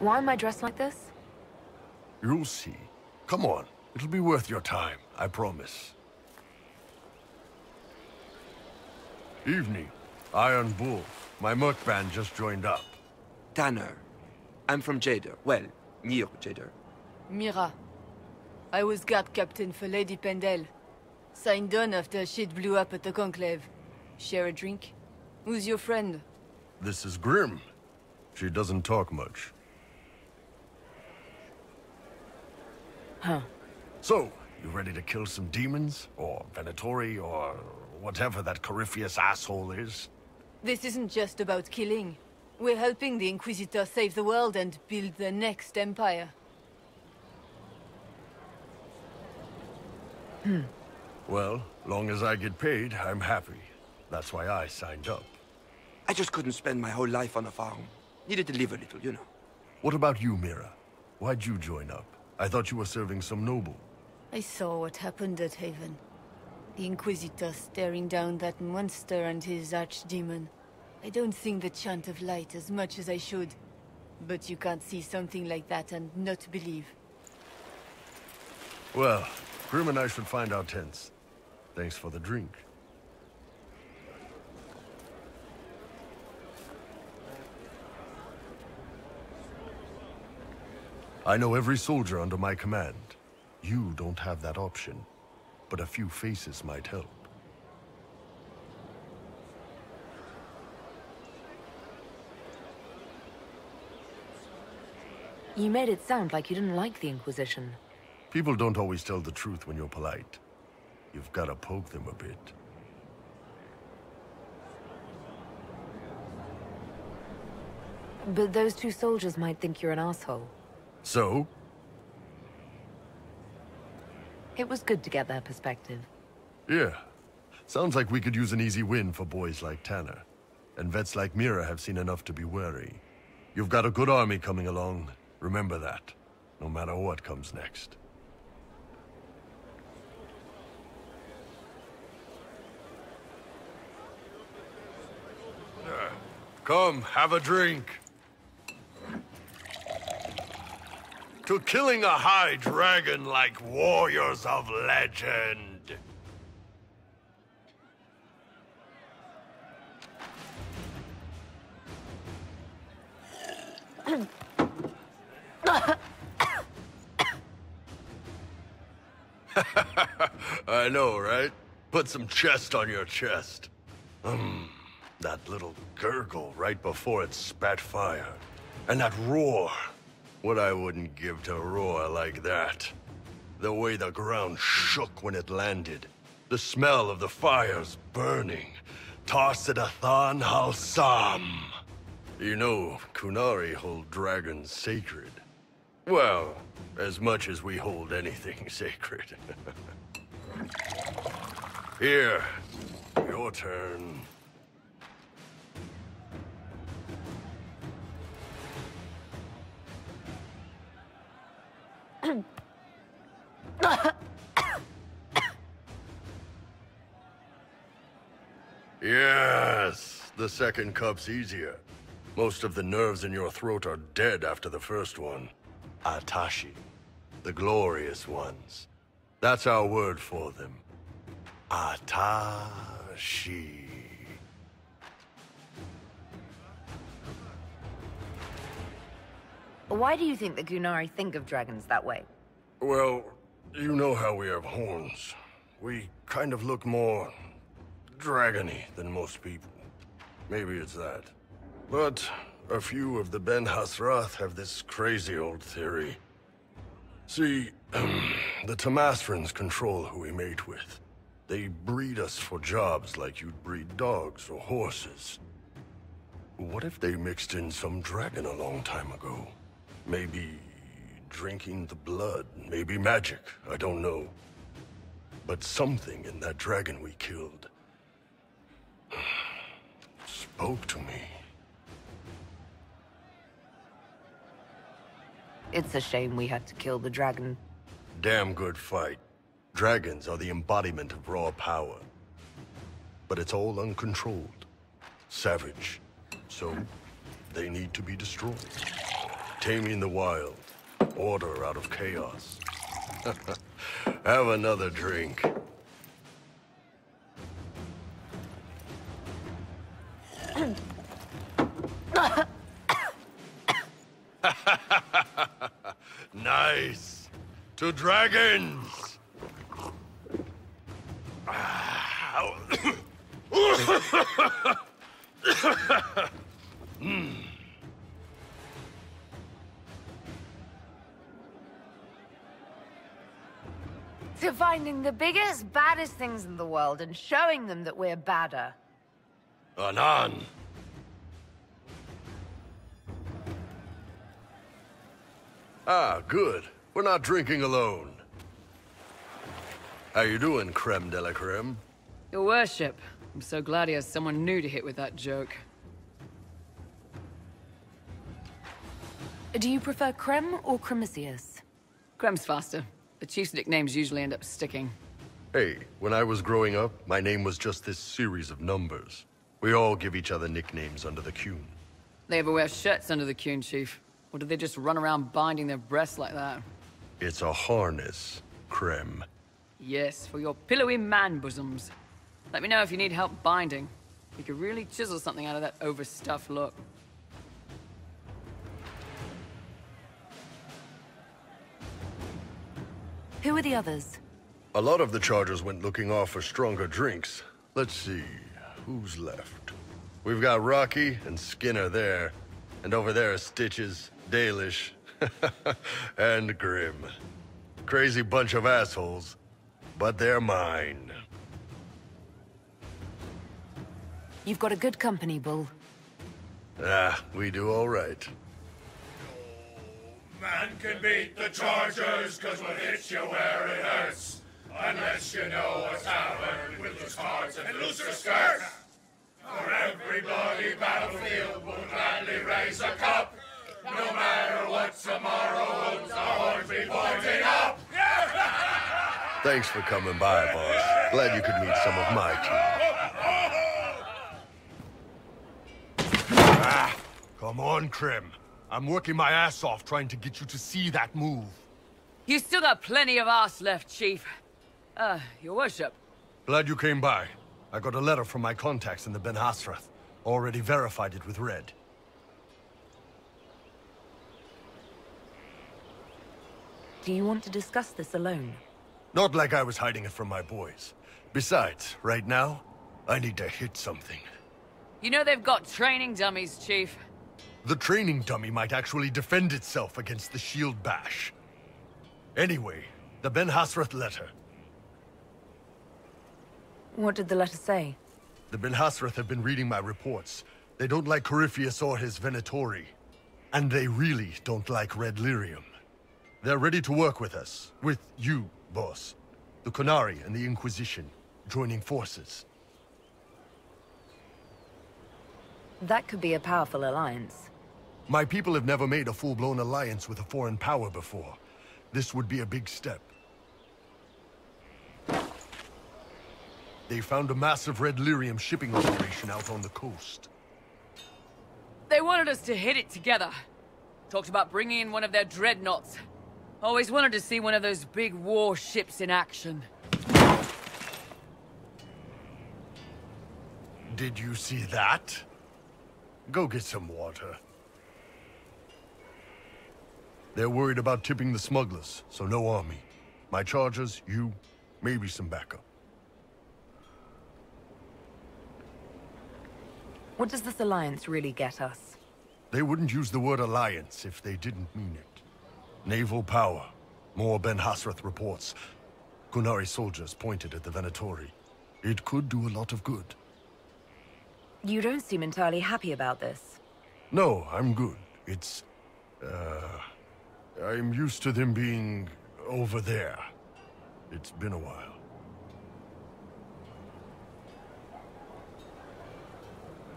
Why am I dressed like this? You'll see. Come on. It'll be worth your time, I promise. Evening. Iron Bull. My merc band just joined up. Tanner. I'm from Jader. Well, near Jader. Mira. I was guard captain for Lady Pendel. Signed on after shit blew up at the Conclave. Share a drink? Who's your friend? This is Grim. She doesn't talk much. Huh. So, you ready to kill some demons? Or Venatori, or whatever that Corypheus asshole is? This isn't just about killing. We're helping the Inquisitor save the world and build the next empire. Well, long as I get paid, I'm happy. That's why I signed up. I just couldn't spend my whole life on a farm. Needed to live a little, you know. What about you, Mira? Why'd you join up? I thought you were serving some noble. I saw what happened at Haven. The Inquisitor staring down that monster and his archdemon. I don't think the chant of light as much as I should. But you can't see something like that and not believe. Well, Grim and I should find our tents. Thanks for the drink. I know every soldier under my command. You don't have that option, but a few faces might help. You made it sound like you didn't like the Inquisition. People don't always tell the truth when you're polite. You've got to poke them a bit. But those two soldiers might think you're an asshole. So? It was good to get their perspective. Yeah. Sounds like we could use an easy win for boys like Tanner. And vets like Mira have seen enough to be wary. You've got a good army coming along. Remember that. No matter what comes next. Come, have a drink. To killing a high dragon like warriors of legend. I know, right? Put some chest on your chest. That little gurgle right before it spat fire. And that roar. What I wouldn't give to roar like that. The way the ground shook when it landed. The smell of the fires burning. Tarsidathan Halsam. You know, Kunari hold dragons sacred. Well, as much as we hold anything sacred. Here, your turn. Yes, the second cup's easier. Most of the nerves in your throat are dead after the first one. Atashi, the glorious ones. That's our word for them. Atashi. Why do you think the Gunari think of dragons that way? Well, you know how we have horns. We kind of look more dragony than most people. Maybe it's that. But a few of the Ben Hasrath have this crazy old theory. See, the Tamasrans control who we mate with. They breed us for jobs like you'd breed dogs or horses. What if they mixed in some dragon a long time ago? Maybe drinking the blood, maybe magic, I don't know. But something in that dragon we killed spoke to me. It's a shame we had to kill the dragon. Damn good fight. Dragons are the embodiment of raw power. But it's all uncontrolled. Savage. So, they need to be destroyed. Taming the wild. Order out of chaos. Have another drink. Nice. To dragons. To finding the biggest, baddest things in the world and showing them that we're badder. Anan. Ah, good. We're not drinking alone. How you doing, creme de la creme? Your worship. I'm so glad he has someone new to hit with that joke. Do you prefer Creme or Cremisius? Crem's faster. The chief's nicknames usually end up sticking. Hey, when I was growing up, my name was just this series of numbers. We all give each other nicknames under the Qun. They ever wear shirts under the Qun, Chief? Or do they just run around binding their breasts like that? It's a harness, creme. Yes, for your pillowy man bosoms. Let me know if you need help binding. We could really chisel something out of that overstuffed look. Who are the others? A lot of the Chargers went looking off for stronger drinks. Let's see, who's left? We've got Rocky and Skinner there. And over there are Stitches, Dalish, and Grim. Crazy bunch of assholes, but they're mine. You've got a good company, Bull. Ah, we do all right. Man can beat the Chargers, cause we'll hit you where it hurts. Unless you know what's happened with loose cards and looser skirts. For every bloody battlefield, we'll gladly raise a cup. No matter what tomorrow holds, our horns be pointing up. Thanks for coming by, boss. Glad you could meet some of my team. Come on, Krim. I'm working my ass off trying to get you to see that move. You still got plenty of arse left, Chief. Your worship. Glad you came by. I got a letter from my contacts in the Ben Hasrath. Already verified it with Red. Do you want to discuss this alone? Not like I was hiding it from my boys. Besides, right now, I need to hit something. You know they've got training dummies, Chief. The training dummy might actually defend itself against the shield bash. Anyway, the Ben Hasrath letter. What did the letter say? The Ben Hasrath have been reading my reports. They don't like Corypheus or his Venatori. And they really don't like Red Lyrium. They're ready to work with us. With you, boss. The Qunari and the Inquisition, joining forces. That could be a powerful alliance. My people have never made a full-blown alliance with a foreign power before. This would be a big step. They found a massive Red Lyrium shipping operation out on the coast. They wanted us to hit it together. Talked about bringing in one of their dreadnoughts. Always wanted to see one of those big war ships in action. Did you see that? Go get some water. They're worried about tipping the smugglers, so no army. My chargers, you, maybe some backup. What does this alliance really get us? They wouldn't use the word alliance if they didn't mean it. Naval power. More Ben Hasrath reports. Qunari soldiers pointed at the Venatori. It could do a lot of good. You don't seem entirely happy about this. No, I'm good. It's... I'm used to them being over there. It's been a while.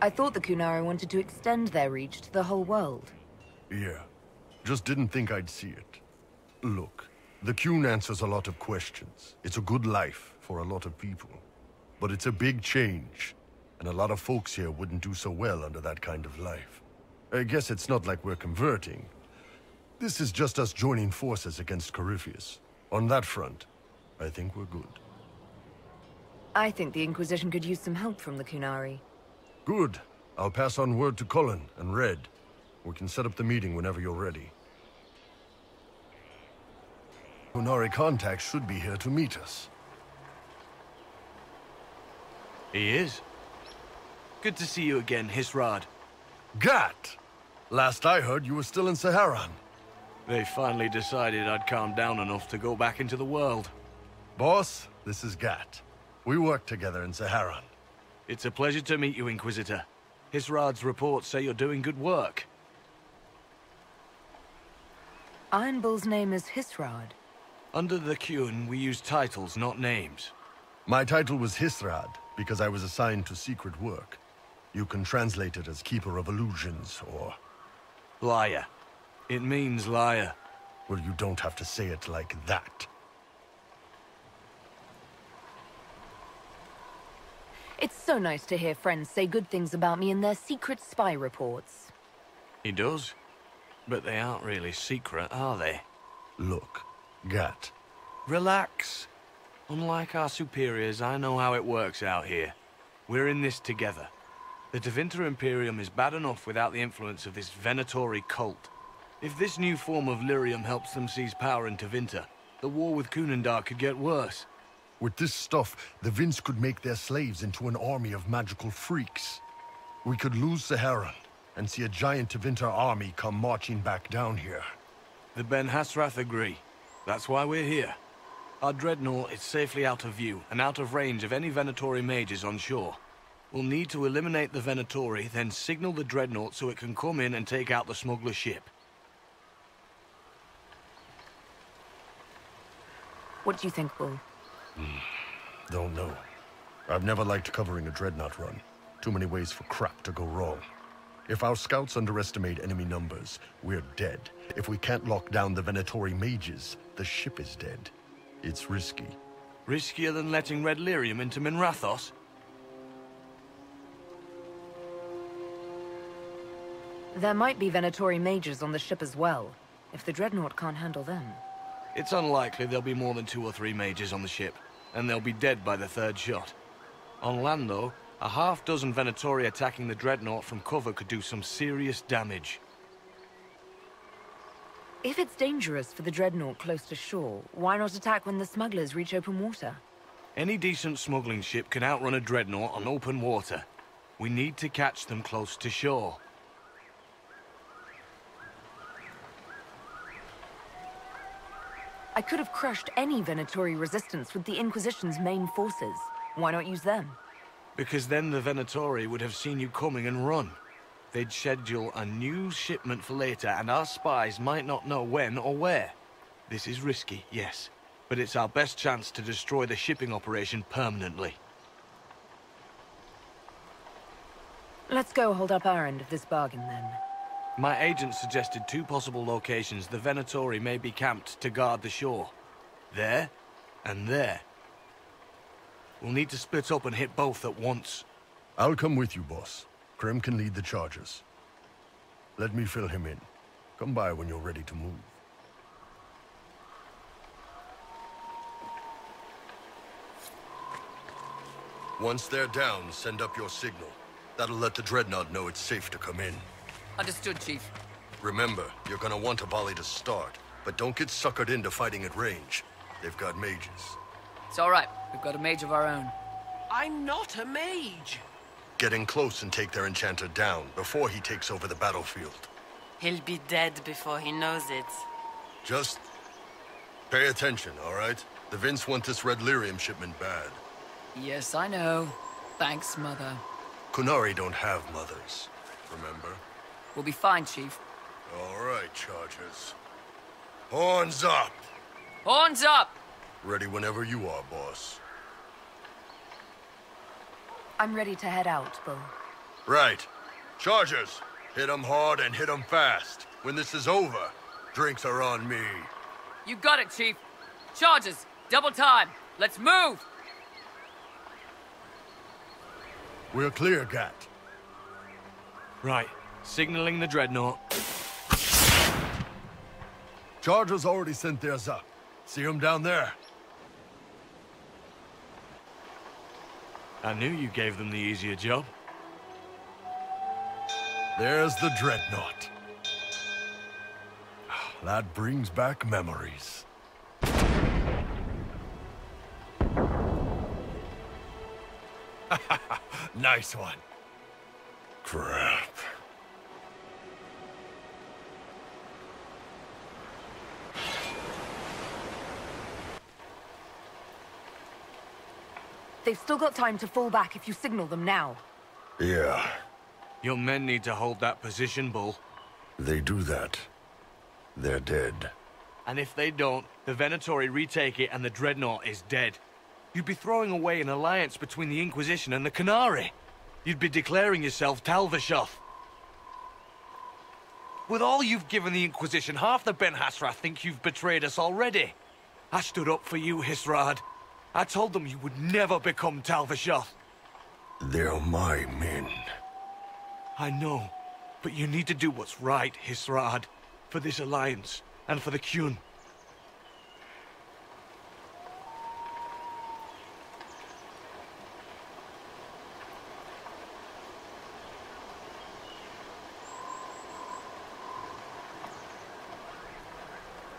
I thought the Qunari wanted to extend their reach to the whole world. Yeah. Just didn't think I'd see it. Look, the Qun answers a lot of questions. It's a good life for a lot of people. But it's a big change. And a lot of folks here wouldn't do so well under that kind of life. I guess it's not like we're converting. This is just us joining forces against Corypheus. On that front, I think we're good. I think the Inquisition could use some help from the Qunari. Good. I'll pass on word to Cullen and Red. We can set up the meeting whenever you're ready. Qunari contacts should be here to meet us. He is. Good to see you again, Hisrad. Gat! Last I heard, you were still in Saharan. They finally decided I'd calmed down enough to go back into the world. Boss, this is Gat. We work together in Saharan. It's a pleasure to meet you, Inquisitor. Hisrad's reports say you're doing good work. Iron Bull's name is Hisrad. Under the Qun, we use titles, not names. My title was Hisrad, because I was assigned to secret work. You can translate it as Keeper of Illusions, or... Liar. It means liar. Well, you don't have to say it like that. It's so nice to hear friends say good things about me in their secret spy reports. He does. But they aren't really secret, are they? Look, Gat. Relax. Unlike our superiors, I know how it works out here. We're in this together. The Tevinter Imperium is bad enough without the influence of this Venatori cult. If this new form of lyrium helps them seize power in Tevinter, the war with Kunandar could get worse. With this stuff, the Vince could make their slaves into an army of magical freaks. We could lose Saharan, and see a giant Tevinter army come marching back down here. The Ben Hasrath agree. That's why we're here. Our dreadnought is safely out of view, and out of range of any Venatori mages on shore. We'll need to eliminate the Venatori, then signal the dreadnought so it can come in and take out the smuggler ship. What do you think, Bull? Don't know. I've never liked covering a dreadnought run. Too many ways for crap to go wrong. If our scouts underestimate enemy numbers, we're dead. If we can't lock down the Venatori mages, the ship is dead. It's risky. Riskier than letting Red Lyrium into Minrathos? There might be Venatori mages on the ship as well, if the dreadnought can't handle them. It's unlikely there'll be more than 2 or 3 mages on the ship, and they'll be dead by the 3rd shot. On land, though, a half-dozen Venatori attacking the dreadnought from cover could do some serious damage. If it's dangerous for the dreadnought close to shore, why not attack when the smugglers reach open water? Any decent smuggling ship can outrun a dreadnought on open water. We need to catch them close to shore. I could have crushed any Venatori resistance with the Inquisition's main forces. Why not use them? Because then the Venatori would have seen you coming and run. They'd schedule a new shipment for later, and our spies might not know when or where. This is risky, yes, but it's our best chance to destroy the shipping operation permanently. Let's go hold up our end of this bargain, then. My agent suggested 2 possible locations the Venatori may be camped to guard the shore. There, and there. We'll need to split up and hit both at once. I'll come with you, boss. Krem can lead the charges. Let me fill him in. Come by when you're ready to move. Once they're down, send up your signal. That'll let the Dreadnought know it's safe to come in. Understood, Chief. Remember, you're gonna want a volley to start, but don't get suckered into fighting at range. They've got mages. It's all right. We've got a mage of our own. I'm not a mage. Get in close and take their enchanter down before he takes over the battlefield. He'll be dead before he knows it. Just pay attention, all right? The Vince want this red lyrium shipment bad. Yes, I know. Thanks, Mother. Qunari don't have mothers, remember? We'll be fine, Chief. All right, Chargers. Horns up! Horns up! Ready whenever you are, boss. I'm ready to head out, Bull. Right. Chargers, hit 'em hard and hit 'em fast. When this is over, drinks are on me. You got it, Chief. Charges, double time. Let's move! We're clear, Gat. Right. Signaling the dreadnought. Chargers already sent theirs up. See them down there? I knew you gave them the easier job. There's the Dreadnought. That brings back memories. Nice one. Crap. They've still got time to fall back if you signal them now. Yeah, Your men need to hold that position, Bull. they do that. They're dead. And if they don't, the Venatori retake it and the Dreadnought is dead. You'd be throwing away an alliance between the Inquisition and the Canary. You'd be declaring yourself Talvishoth. With all you've given the Inquisition, half the Ben Hassrath think you've betrayed us already. I stood up for you, Hisrad. I told them you would never become Talvishoth. They're my men. I know, but you need to do what's right, Hisrad. For this alliance, and for the Qun.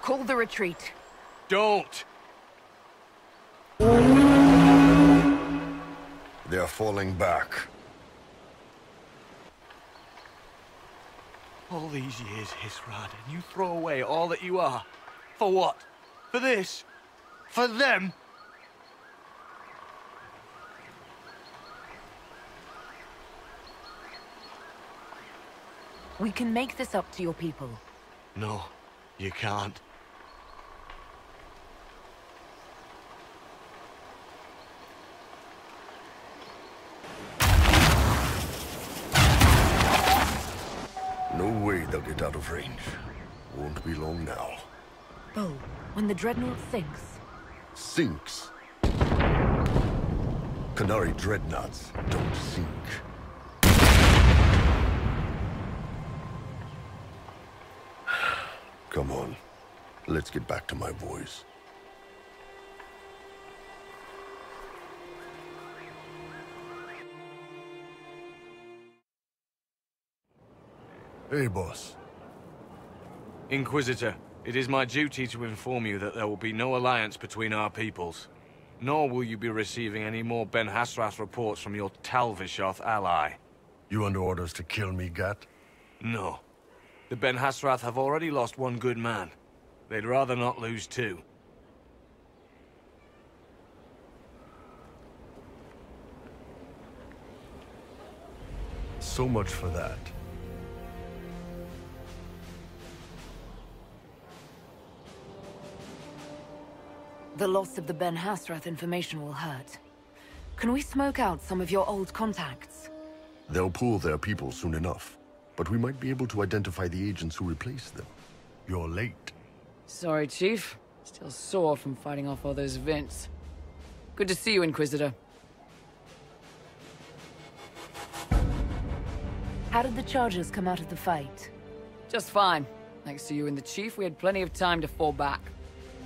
Call the retreat. Don't! They're falling back. All these years, Hisrad, and you throw away all that you are. For what? For this? For them? We can make this up to your people. No, you can't. No way they'll get out of range. Won't be long now. Bo, when the Dreadnought sinks, Sinks. Canary Dreadnoughts don't sink. Come on. Let's get back to my boys. Hey, boss. Inquisitor, it is my duty to inform you that there will be no alliance between our peoples. Nor will you be receiving any more Ben Hassrath reports from your Talvishoth ally. You under orders to kill me, Gat? No. The Ben Hassrath have already lost one good man. They'd rather not lose two. So much for that. the loss of the Ben Hassrath information will hurt. Can we smoke out some of your old contacts? They'll pool their people soon enough, but we might be able to identify the agents who replaced them. You're late. Sorry, Chief. Still sore from fighting off all those vents. Good to see you, Inquisitor. How did the Chargers come out of the fight? Just fine. Thanks to you and the Chief, we had plenty of time to fall back.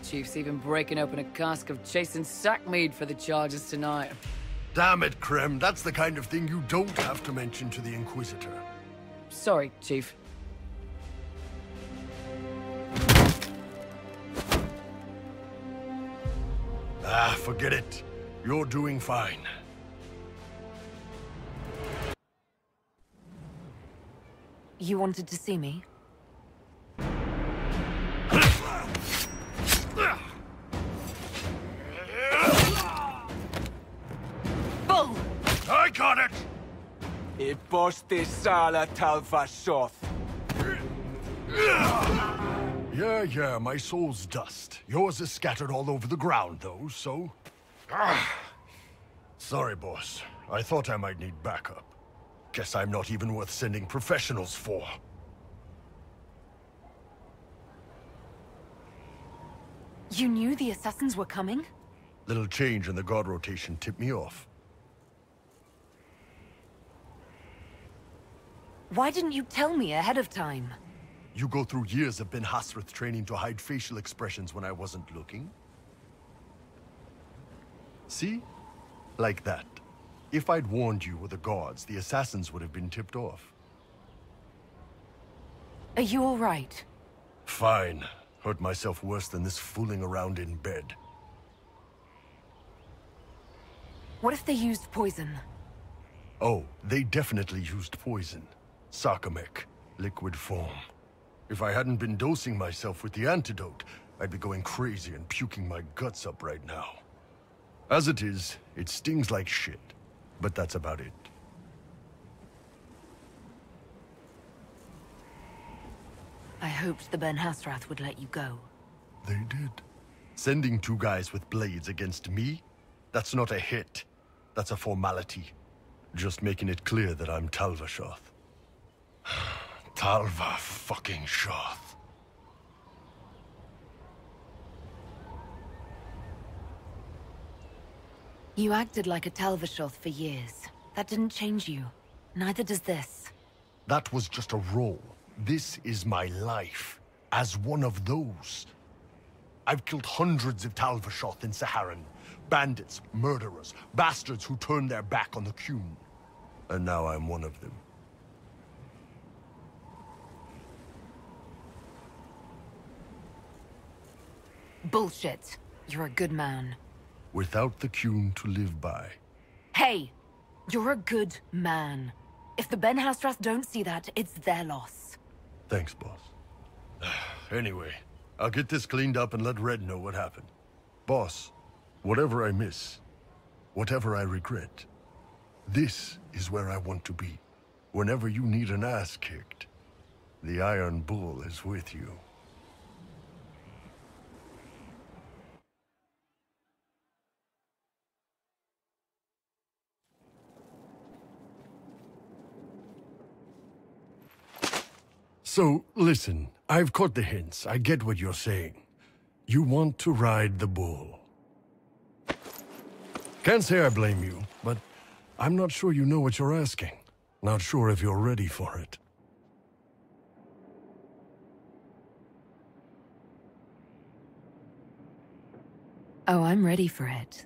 Chief's even breaking open a cask of chastened sackmead for the Chargers tonight. Damn it, Krem. That's the kind of thing you don't have to mention to the Inquisitor. Sorry, Chief. Ah, forget it. You're doing fine. You wanted to see me? Bull! I got it! E posti sala Talvishoth. Yeah, my soul's dust. Yours is scattered all over the ground, though, so... Sorry, boss. I thought I might need backup. Guess I'm not even worth sending professionals for. You knew the assassins were coming? Little change in the guard rotation tipped me off. Why didn't you tell me ahead of time? You go through years of Ben Hasrath training to hide facial expressions when I wasn't looking? See? Like that. If I'd warned you were the guards, the assassins would have been tipped off. Are you all right? Fine. Hurt myself worse than this fooling around in bed. What if they used poison? Oh, they definitely used poison. Sarcomech, liquid form. If I hadn't been dosing myself with the antidote, I'd be going crazy and puking my guts up right now. As it is, it stings like shit. But that's about it. I hoped the Ben Hasrath would let you go. They did. Sending 2 guys with blades against me? That's not a hit. That's a formality. Just making it clear that I'm Talvashoth. Talva fucking Shoth. You acted like a Talvashoth for years. That didn't change you. Neither does this. That was just a role. This is my life. As one of those. I've killed hundreds of Talvashoth in Saharan. Bandits, murderers, bastards who turned their back on the Qun. And now I'm one of them. Bullshit. You're a good man. Without the Qun to live by. Hey! You're a good man. If the Ben Hasrath don't see that, it's their loss. Thanks, boss. Anyway, I'll get this cleaned up and let Red know what happened. Boss, whatever I miss, whatever I regret, this is where I want to be. Whenever you need an ass kicked, the Iron Bull is with you. So, listen, I've caught the hints. I get what you're saying. You want to ride the bull. Can't say I blame you, but I'm not sure you know what you're asking. Not sure if you're ready for it. Oh, I'm ready for it.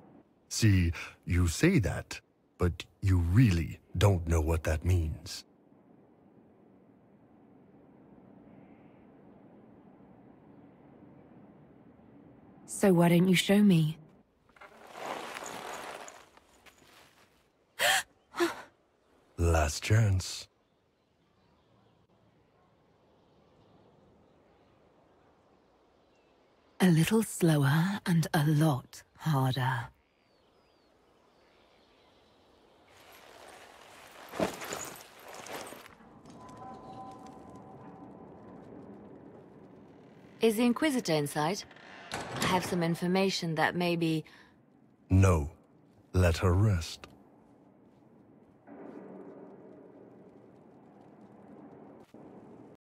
See, you say that, but you really don't know what that means. So why don't you show me? Last chance. A little slower and a lot harder. Is the Inquisitor inside? I have some information that maybe... No. Let her rest.